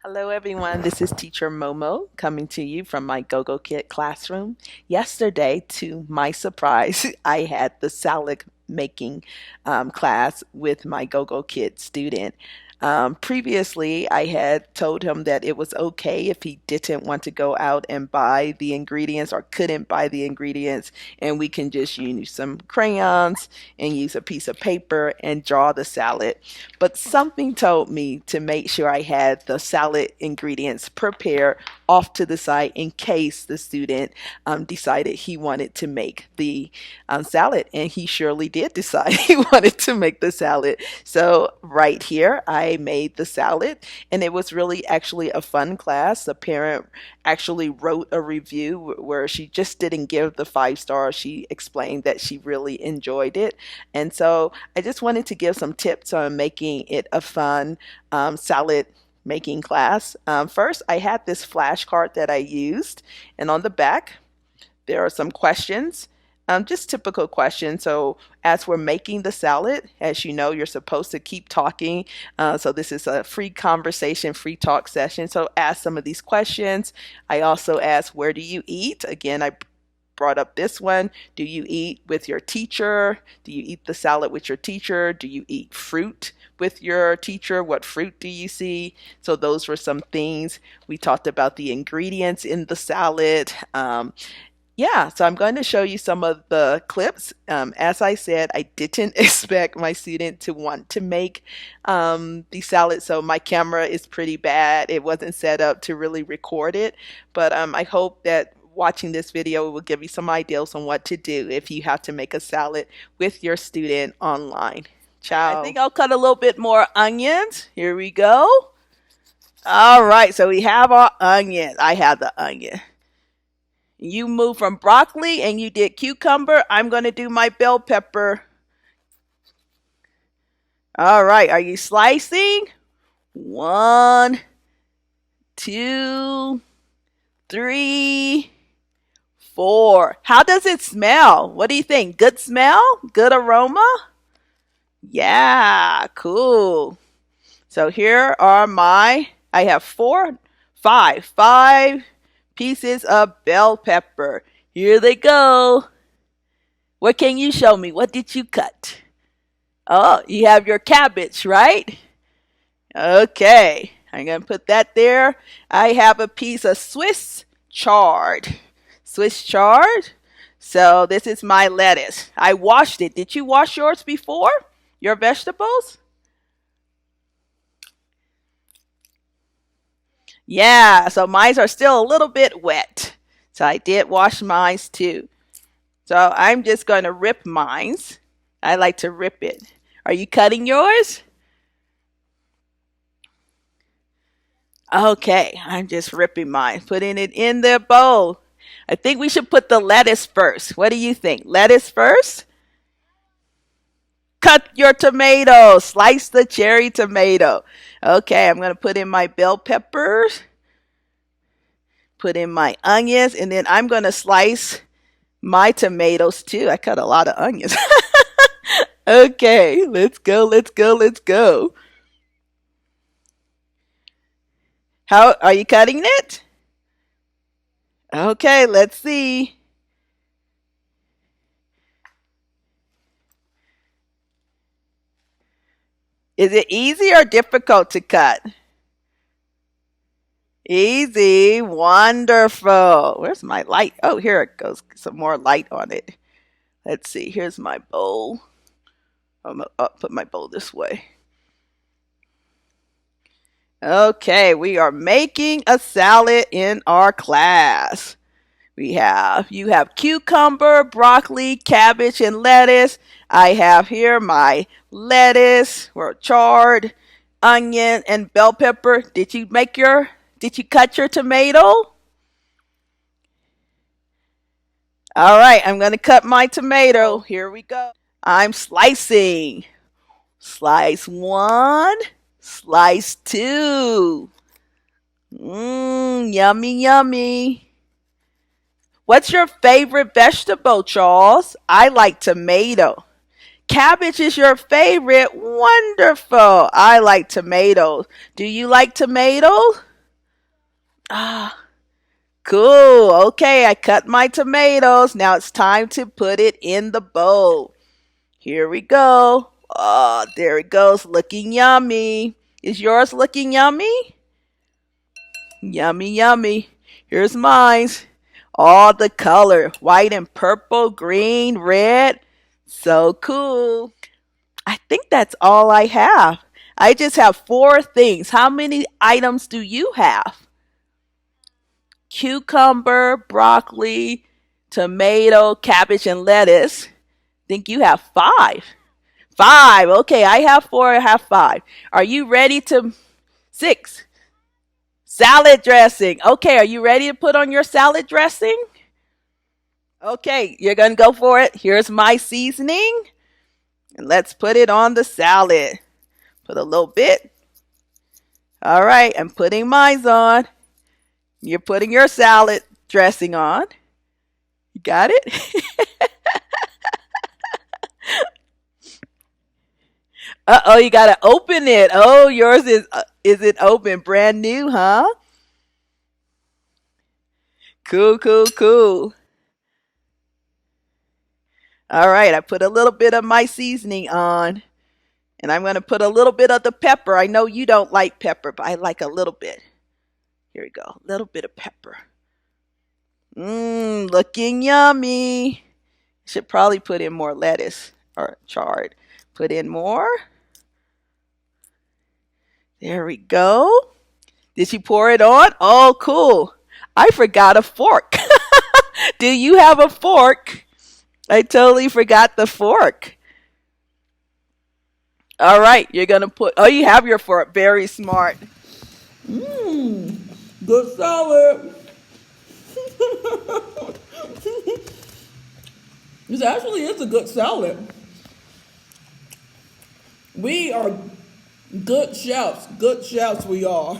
Hello, everyone. This is Teacher Momo coming to you from my Gogokid classroom. Yesterday, to my surprise, I had the salad making class with my Gogokid student. Previously, I had told him that it was okay if he didn't want to go out and buy the ingredients or couldn't buy the ingredients, and we can just use some crayons and use a piece of paper and draw the salad. But something told me to make sure I had the salad ingredients prepared off to the side in case the student decided he wanted to make the salad. And he surely did decide he wanted to make the salad. So right here, I made the salad, and it was really actually a fun class. The parent actually wrote a review where she just didn't give the 5 stars. She explained that she really enjoyed it. And so I just wanted to give some tips on making it a fun salad making class. First, I had this flashcard that I used, and on the back, there are some questions. Just typical questions. So as we're making the salad, as you know, you're supposed to keep talking. So this is a free conversation, free talk session. So ask some of these questions. I also asked, where do you eat? Again, I brought up this one. Do you eat with your teacher? Do you eat the salad with your teacher? Do you eat fruit with your teacher? What fruit do you see? So those were some things. We talked about the ingredients in the salad. Yeah, so I'm going to show you some of the clips. As I said, I didn't expect my student to want to make the salad, so my camera is pretty bad. It wasn't set up to really record it, but I hope that watching this video will give you some ideas on what to do if you have to make a salad with your student online. Ciao. I think I'll cut a little bit more onions. Here we go. All right, so we have our onion. I have the onion. You moved from broccoli and you did cucumber. I'm going to do my bell pepper. All right, are you slicing? 1, 2, 3, 4. How does it smell? What do you think? Good smell? Good aroma? Yeah, cool. So here are I have 5 pieces of bell pepper. Here they go. What can you show me? What did you cut? Oh, you have your cabbage, right? Okay, I'm going to put that there. I have a piece of Swiss chard. Swiss chard. So this is my lettuce. I washed it. Did you wash yours before? Your vegetables? Yeah, so mine are still a little bit wet. So I did wash mine too. So I'm just going to rip mine. I like to rip it. Are you cutting yours? Okay, I'm just ripping mine, putting it in the bowl. I think we should put the lettuce first. What do you think? Lettuce first? Cut your tomato. Slice the cherry tomato. Okay, I'm going to put in my bell peppers. Put in my onions. And then I'm going to slice my tomatoes too. I cut a lot of onions. Okay, let's go, let's go, let's go. How are you cutting it? Okay, let's see. Is it easy or difficult to cut? Easy. Wonderful. Where's my light? Oh, here it goes. Some more light on it. Let's see. Here's my bowl. I'm going to put my bowl this way. Okay, we are making a salad in our class. You have cucumber, broccoli, cabbage, and lettuce. I have here my lettuce or chard, onion, and bell pepper. Did you cut your tomato? All right, I'm going to cut my tomato. Here we go. I'm slicing. Slice 1, slice 2. Yummy, yummy. What's your favorite vegetable, Charles? I like tomato. Cabbage is your favorite? Wonderful. I like tomatoes. Do you like tomatoes? Ah, cool. Okay, I cut my tomatoes. Now it's time to put it in the bowl. Here we go. Oh, there it goes. Looking yummy. Is yours looking yummy? Yummy, yummy. Here's mine. All the color. White and purple, green, red. So cool. I think that's all I have. I just have four things. How many items do you have? Cucumber, broccoli, tomato, cabbage, and lettuce. Think you have five. Five. Okay, I have four, I have five. Are you ready to six? Salad dressing. Okay, are you ready to put on your salad dressing? Okay, you're gonna go for it. Here's my seasoning. And let's put it on the salad. Put a little bit. All right, I'm putting mine on. You're putting your salad dressing on. You got it? Uh-oh, you gotta open it. Oh, yours is it open? Brand new, huh? Cool, cool, cool. All right, I put a little bit of my seasoning on. And I'm gonna put a little bit of the pepper. I know you don't like pepper, but I like a little bit. Here we go. A little bit of pepper. Mmm, looking yummy. Should probably put in more lettuce or chard. Put in more. There we go. Did you pour it on? Oh, cool. I forgot a fork. Do you have a fork? I totally forgot the fork. All right, you're going to put, oh, you have your fork. Very smart. Mmm, good salad. This actually is a good salad. We are good chefs. Good chefs we are.